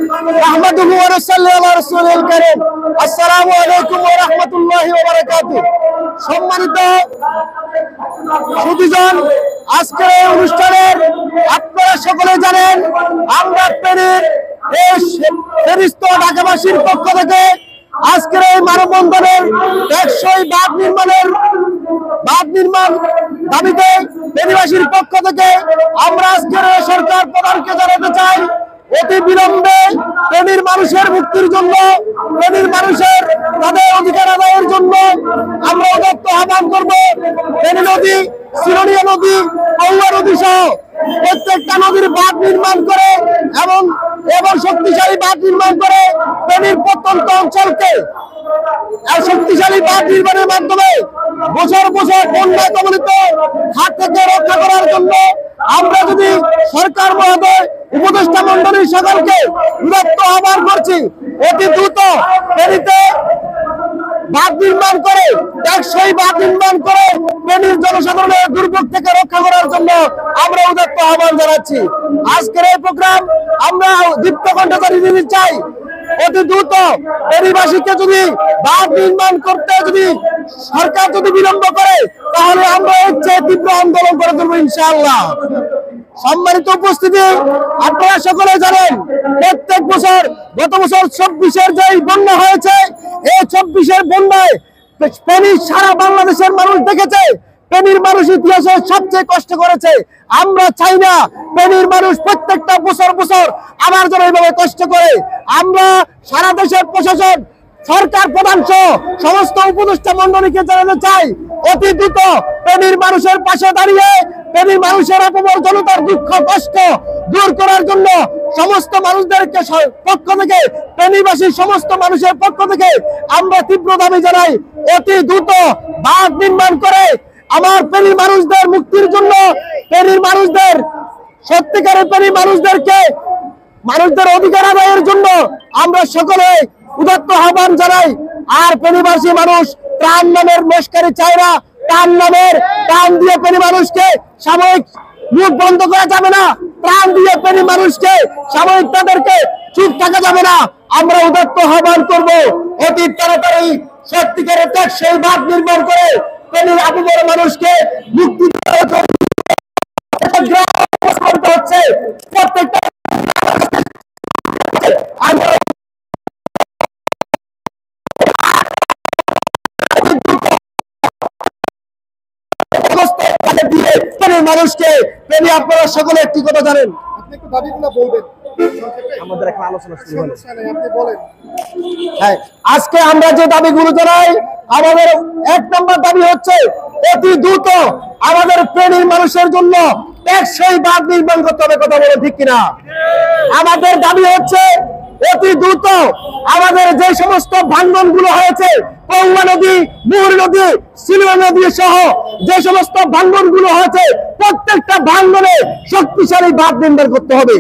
নাহমাদুহু ওয়া নুসাল্লি আলা রাসূলিল কারীম। আসসালামু আলাইকুম ওয়া রাহমাতুল্লাহি ওয়া বারাকাতুহু। সম্মানিত সুধীজন, আজকের এই অনুষ্ঠানের আপনারা সকলে জানেন আমরা ফেরিস্ত ঢাকাবাসীর পক্ষ থেকে আজকের এই মানববন্ধনের টেকসই বাঁধ নির্মাণ দাবিতে ফেনীবাসীর পক্ষ থেকে আমরা আজকের সরকার প্রধানকে জানাতে চাই, অতি বিলম্বে ফেনীর মানুষের মুক্তির জন্য, ফেনীর মানুষের তাদের অধিকার আদায়ের জন্য আমরা উদাত্ত আহ্বান করব। ফেনী নদী, সিলোনিয়া নদী, পৌয়া নদী সহ প্রত্যেকটা নদীর বাঁধ নির্মাণ করে এবং শক্তিশালী বাঁধ নির্মাণ করে ফেনীর প্রত্যন্ত অঞ্চলকে শক্তিশালী বাঁধ নির্মাণের মাধ্যমে বছর বছর বন্যা কবলিত হাত থেকে রক্ষা করার জন্য আমরা যদি সরকার মহোদয়, উপদেষ্টা মন্ডলীর সকলকে উদাত্ত আহ্বান করছি, অতি দ্রুত ফেনীতে বাঁধ নির্মাণ করে, টেকসই বাঁধ নির্মাণ করে ফেনীর জনসাধারণের দুর্ভোগ থেকে রক্ষা করার জন্য আমরা উদাত্ত আহ্বান জানাচ্ছি। আজকের এই প্রোগ্রাম আমরা দীপ্ত কণ্ঠে জানিয়ে দিতে চাই, অতি দ্রুত ফেনীবাসীকে যদি বাঁধ নির্মাণ করতে যদি সরকার যদি বিলম্ব করে তাহলে আমরা এর চেয়ে তীব্র আন্দোলন করে তুলব ইনশাআল্লাহ। সম্মানিত উপস্থিতি, আপনারা সকলে জানেন প্রত্যেক বছর, গত বছর 24-এর যে বন্যা হয়েছে, এই 24-এর বন্যায় ফেনী সারা বাংলাদেশের মানুষ দেখেছে, ফেনীর মানুষ ইতিহাসে সবচেয়ে কষ্ট করেছে। আমরা চাই না ফেনীর মানুষ প্রত্যেকটা বছর বছর আবার যেন এইভাবে কষ্ট করে। আমরা সারা দেশের প্রশাসন, সরকার প্রধান সহ সমস্ত উপদেষ্টা মন্ডলীকে জানাতে চাই, অতি দ্রুত ফেনীর মানুষের পাশে দাঁড়িয়ে ফেনীর মানুষের অপমর জনতার দুঃখ কষ্ট দূর করার জন্য সমস্ত মানুষদেরকে পক্ষ থেকে, ফেনীবাসীর সমস্ত মানুষের পক্ষ থেকে আমরা তীব্র দাবি জানাই, অতি দ্রুত বাঁধ নির্মাণ করে আমার ফেনীর মানুষদের মুক্তির জন্য, ফেনীর মানুষদের সত্যিকারের ফেনীর মানুষদের অধিকার আদায়ের জন্য আমরা সকলে উদাত্ত আহ্বান জানাই। আর ফেনীবাসী মানুষ ত্রাণ নামের মস্কারি চায় না, ত্রাণ দিয়ে ফেনী মানুষকে সাময়িক মুখ বন্ধ করা যাবে না, ত্রাণ দিয়ে ফেনী মানুষকে সাময়িক তাদেরকে চুপ থাকা যাবে না। আমরা উদাত্ত আহ্বান করব, অতি তাড়াতাড়ি সত্যিকারের টেকসই বাঁধ নির্মাণ করে ফেনীর আপমর মানুষকে মুক্তি হচ্ছে প্রত্যেকটা মানুষকে ফেনী। আপনারা সকলে একটি কথা জানেন, আপনি একটু দাবিগুলো বলবেন, আমাদের এখন আলোচনা শুরু হলো। আপনি বলেন। হ্যাঁ, আজকে আমরা যে দাবিগুলো জানাই, আমাদের 1 নম্বর দাবি হচ্ছে অতি দ্রুত আমাদের ফেনীর মানুষের জন্য টেকসই বাঁধ নির্মাণ করতে হবে। কথা বলে ঠিক কিনা? আমাদের দাবি হচ্ছে অতি দ্রুত আমাদের যে সমস্ত ভাঙ্গন গুলো হয়েছে, পৌয়া নদী, মুহুরী নদী, সিলোনিয়া নদী সহ যে সমস্ত ভাঙ্গন গুলো হয়েছে, প্রত্যেকটা ভাঙ্গনে শক্তিশালী বাঁধ নির্মাণ করতে হবে।